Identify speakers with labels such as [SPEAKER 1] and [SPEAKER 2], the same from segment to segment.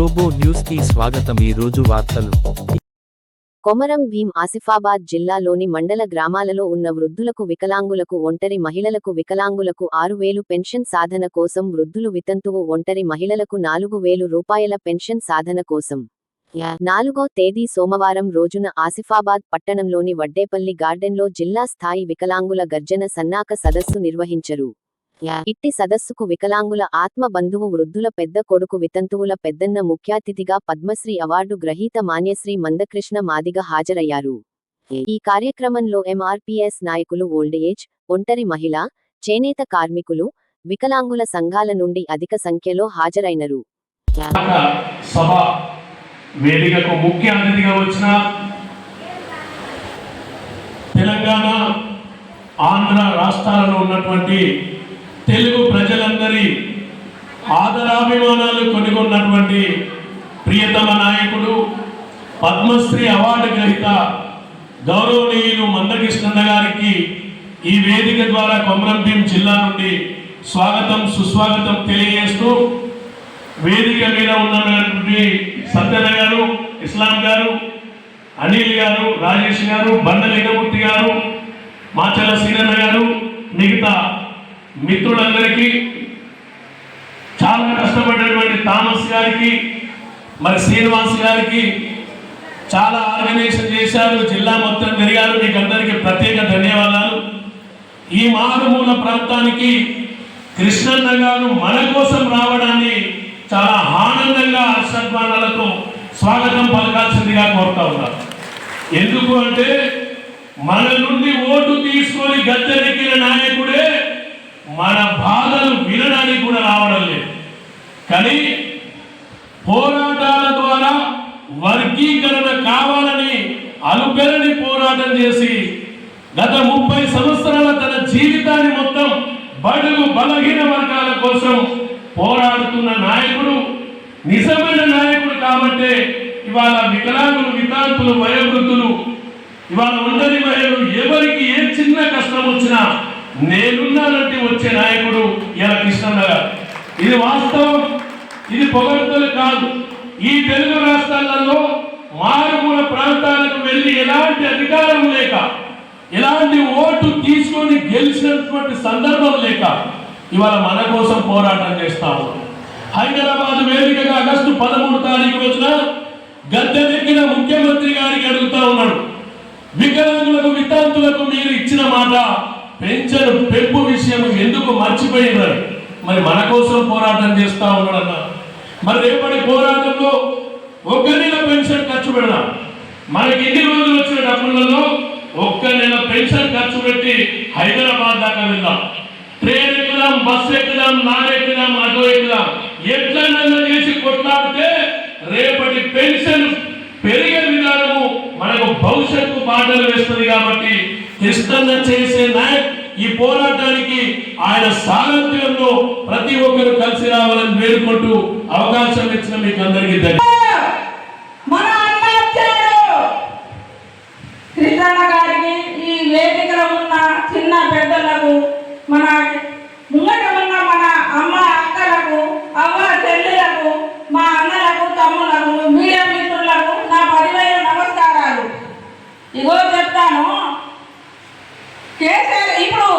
[SPEAKER 1] గ్లోబో news కి స్వాగతం। ఈ రోజు వార్తలు।
[SPEAKER 2] కొమరం భీం ఆసిఫాబాద్ జిల్లాలోని మండల గ్రామాలలో ఉన్న వృద్ధులకు, వికలాంగులకు, ఒంటరి మహిళలకు, వికలాంగులకు 6,000 పెన్షన్ సాధన కోసం, వృద్ధులు, వితంతువు, ఒంటరి మహిళలకు 4,000 రూపాయల పెన్షన్ సాధన కోసం 4వ తేదీ సోమవారం రోజున ఆసిఫాబాద్ పట్టణంలోని వడ్డేపల్లి గార్డెన్లో జిల్లా స్థాయి వికలాంగుల గర్జన సన్నాక సదస్సు నిర్వహించరు। ఇట్టి సదస్సుకు వికలాంగుల ఆత్మ బంధువు, వృద్ధుల పెద్ద కొడుకు, వితంతువుల పెద్దన్న ముఖ్యాతిథిగా పద్మశ్రీ అవార్డు గ్రహీత మాన్యశ్రీ మందకృష్ణ మాదిగ హాజరయ్యారు। ఈ కార్యక్రమంలో ఎంఆర్పీఎస్ నాయకులు, ఓల్డ్ ఏజ్, ఒంటరి మహిళ, చేనేత కార్మికులు, వికలాంగుల సంఘాల నుండి అధిక సంఖ్యలో హాజరైనరు।
[SPEAKER 3] సభ వేదికకు ముఖ్య అతిథిగా వచ్చిన తెలంగాణ, ఆంధ్ర రాష్ట్రాలలో ఉన్నటువంటి తెలుగు ప్రజలందరి ఆదరాభిమానాలు కొనుగొన్నటువంటి ప్రియతమ నాయకుడు, పద్మశ్రీ అవార్డు గ్రహీత గౌరవనీయులు మందకృష్ణ గారికి ఈ వేదిక ద్వారా కొమరం భీం జిల్లా నుండి స్వాగతం, సుస్వాగతం తెలియజేస్తూ, వేదిక మీద ఉన్నటువంటి సత్యన గారు, ఇస్లాం గారు, అనిల్ గారు, రాజేష్ గారు, బండ లింగమూర్తి గారు, మాచల సీనన్న గారు, మిగతా మిత్రులందరికీ, చాలా కష్టపడినటువంటి థామస్ గారికి, మరి శ్రీనివాస్ గారికి, చాలా ఆర్గనైజేషన్ చేశారు, జిల్లా మొత్తం తిరిగారు, మీకు అందరికీ ప్రత్యేక ధన్యవాదాలు। ఈ మారుమూల ప్రాంతానికి కృష్ణన్న గారు మన కోసం రావడాన్ని చాలా ఆనందంగా, హర్షధ్వానాలతో స్వాగతం పలకాల్సిందిగా కోరుతా ఉన్నారు। ఎందుకు అంటే, మన నుండి ఓటు తీసుకొని గద్దెనెక్కిన నాయకుడే మన బాధలు వినడానికి కూడా రావడం లేదు, కానీ పోరాటాల ద్వారా వర్గీకరణ కావాలని అలుపెరని పోరాటం చేసి గత 30 సంవత్సరాల తన జీవితాన్ని మొత్తం బడుగు బలహీన వర్గాల కోసం పోరాడుతున్న నాయకుడు, నిజమైన నాయకుడు కాబట్టే ఇవాళ వికలాంగులు, వితాంతులు, వయోవృద్ధులు, ఇవాళ ఒంటరి మహిళలు, ఎవరికి ఏ చిన్న కష్టం వచ్చినా నేనున్నానంటే వచ్చే నాయకుడు ఇలా కృష్ణన్న గారు। ఇది వాస్తవం, ఇది పొగడ్తలు కాదు। ఈ తెలుగు రాష్ట్రాలలో మారుమూల ప్రాంతాలకు వెళ్ళి ఎలాంటి అధికారం లేక, ఎలాంటి ఓటు తీసుకొని గెలిచినటువంటి సందర్భం లేక ఇవాళ మన కోసం పోరాటం చేస్తాము। హైదరాబాద్ వేదికగా ఆగస్టు 13 తారీఖు రోజున గద్దెనెక్కిన ముఖ్యమంత్రి గారికి అడుగుతా ఉన్నాడు, వికలాంగులకు, వితాంతులకు మీరు ఇచ్చిన మాట పెన్షన్ పెంపు విషయం ఎందుకు మర్చిపోయినారు? మరి మన కోసం పోరాటం చేస్తా ఉన్నాడన్న, మరి రేపటి పోరాటంలో 1 నెల పెన్షన్ ఖర్చు పెడదాం। మనకి ఇన్ని రోజులు వచ్చిన డబ్బులలో 1 నెల పెన్షన్ ఖర్చు పెట్టి హైదరాబాద్ దాకా వెళ్దాం, ట్రైన్ ఎక్కుదాం, బస్సు ఎక్కుదాం, లారీ ఎక్కుదాం, ఆటో ఎక్కుదాం, ఎట్లన్నా చేసి కొట్లాడితే రేపటి పెన్షన్ పెరిగే విధానము మనకు భవిష్యత్తు బాటలు వేస్తుంది। కాబట్టి కృష్ణన్న చేసే ఈ పోరాటానికి ఆయన సారథ్యంలో ప్రతి ఒక్కరు కలిసి రావాలని వేడుకుంటూ అవకాశం ఇచ్చిన మీకు అందరికీ ధన్యవాదాలు।
[SPEAKER 4] కృష్ణన్న గారికి, ఈ వేదికలో ఉన్న చిన్న పెద్దలకు, మన ముంగట ఉన్న మన అమ్మ అక్కలకు, అవ్వ చెల్లెలకు, మా అన్నలకు, తమ్ములకు, మీడియా మిత్రులకు నా 10,000 నమస్కారాలు। ఇగో చెప్తాను, కేసీఆర్ ఇప్పుడు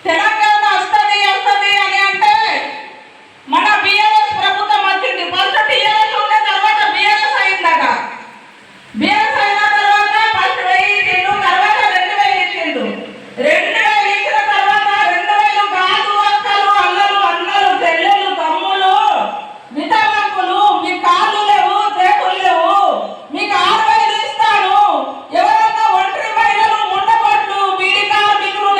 [SPEAKER 4] తెలంగాణ వస్తుంది అని అంటే మన బీఆర్ఎస్ ప్రభుత్వం వచ్చింది। ఫస్ట్ టీఆర్ఎస్ ఉండే తర్వాత బీఆర్ఎస్ అయిందట, బీఆర్ఎస్ అయిన తర్వాత ఫస్ట్ 1000 ఇచ్చిండు, తర్వాత 2,000 ఇచ్చిండు, 2,000 ఇచ్చిన తర్వాత 2,000 కాదు అక్కలు, అల్లలు, అన్నలు, చెల్లెలు, తమ్ములు, వికలాంగులు, మీ కాళ్ళు లేవు, చేతులు లేవు, మీకు 6,000 ఇస్తాను, ఎవరన్నా ఒంటరి మహిళలు, ముండబొట్లు, బీడి కార్మికులు,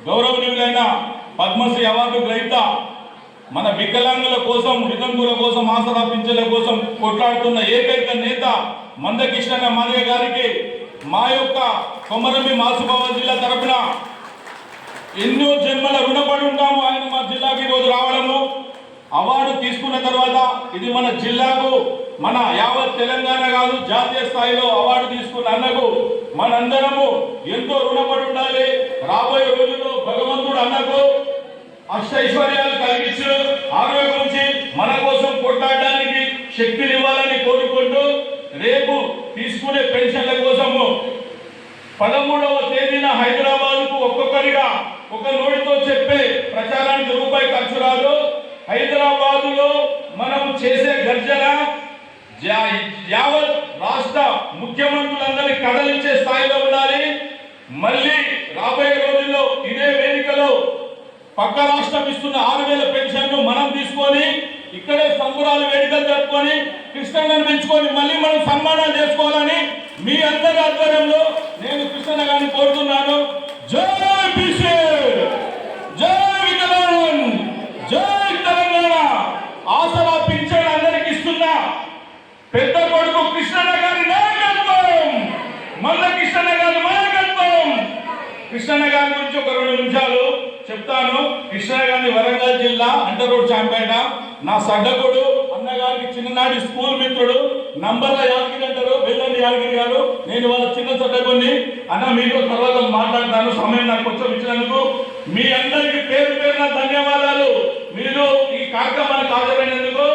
[SPEAKER 5] గౌరవనీయులైన పద్మశ్రీ అవార్డు గ్రహీత మన వికలాంగుల కోసం వితంతువుల కోసం ఆసరా పింఛన్ల కోసం కొట్లాడుతున్న ఏకైక నేత మందకృష్ణ మాదిగ గారికి మా యొక్క కొమరంభీం ఆసిఫాబాద్ జిల్లా తరపున ఎన్నో జన్మల రుణపడి ఉంటాము. ఆయన మా జిల్లాకి ఈరోజు రావడము అవార్డు తీసుకున్న తర్వాత ఇది మన జిల్లాకు మన యావత్ తెలంగాణ కాదు జాతీయ స్థాయిలో అవార్డు తీసుకున్న అన్నకు మనందరము ఎంతో రుణపడి ఉండాలి. రాబోయే రోజుల్లో భగవంతుడు అన్నకు అష్టైశ్వర్యాలు కలిగించు ఆరోగ్యం నుంచి మన కోసం కొట్లాడడానికి శక్తిని ఇవ్వాలని కోరుకుంటూ రేపు తీసుకునే పెన్షన్ల కోసము 13వ తేదీన హైదరాబాద్కు ఒక్కొక్కరిగా ఒక నోటితో చెప్పే ప్రచారానికి రూపాయి ఖర్చు రాదు. హైదరాబాదులో మనం చేసే గర్జన యావత్ రాష్ట్ర ముఖ్యమంత్రులందరినీ కదలించే స్థాయిలో ఉండాలి. మళ్ళీ రాబోయే రోజుల్లో ఇదే వేదికలో పక్క రాష్ట్రం ఇస్తున్న 6,000 పెన్షన్ను మనం తీసుకొని ఇక్కడే సంబురాలు వేడుకలు జరుపుకొని కృష్ణన్నను పెంచుకొని మళ్ళీ మనం సన్మానాలు చేసుకోవాలని మీ అందరి ఆధ్వర్యంలో నేను కృష్ణన్న గారిని కోరుతున్నాను. జై బీసీ, జై వికలాంగ్, జై తెలంగాణ. ఆసరా పింఛన్ అందరికి ఇస్తున్న పెద్ద కొడుకు కృష్ణన్న గారి నాయకత్వం, మల్ల కృష్ణన్న గారి నాయకత్వం. కృష్ణన్న గారి గురించి ఒక 2 నిమిషాలు చెప్తాను. కృష్ణన్న గారిని వరంగల్ జిల్లా అంటర్ రోడ్ చాంపేట నా సడ్డకుడు, అన్నగారికి చిన్ననాటి స్కూల్ మిత్రుడు, నంబర్ల యాదగిరి అంటారు, బెల్లండి యాదగిరి గారు. నేను వాళ్ళ చిన్న సడ్డకుడిని. అన్న మీకు తర్వాత మాట్లాడతాను, సమయం నాకు కొంచెం ఇచ్చినందుకు మీ అందరికీ పేరు పేరున ధన్యవాదాలు. మీరు ఈ కార్యక్రమానికి హాజరైనందుకు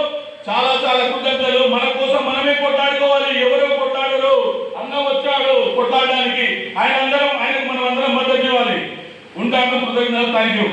[SPEAKER 5] చాలా చాలా కృతజ్ఞతలు. మన కోసం మనమే కొట్లాడుకోవాలి, ఎవరో కొట్లాడరు. అన్న వచ్చాడు కొట్లాడడానికి, ఆయనకు మనం అందరం మద్దతు ఇవ్వాలి. ఉంటాను. కృతజ్ఞతలు. Thank you.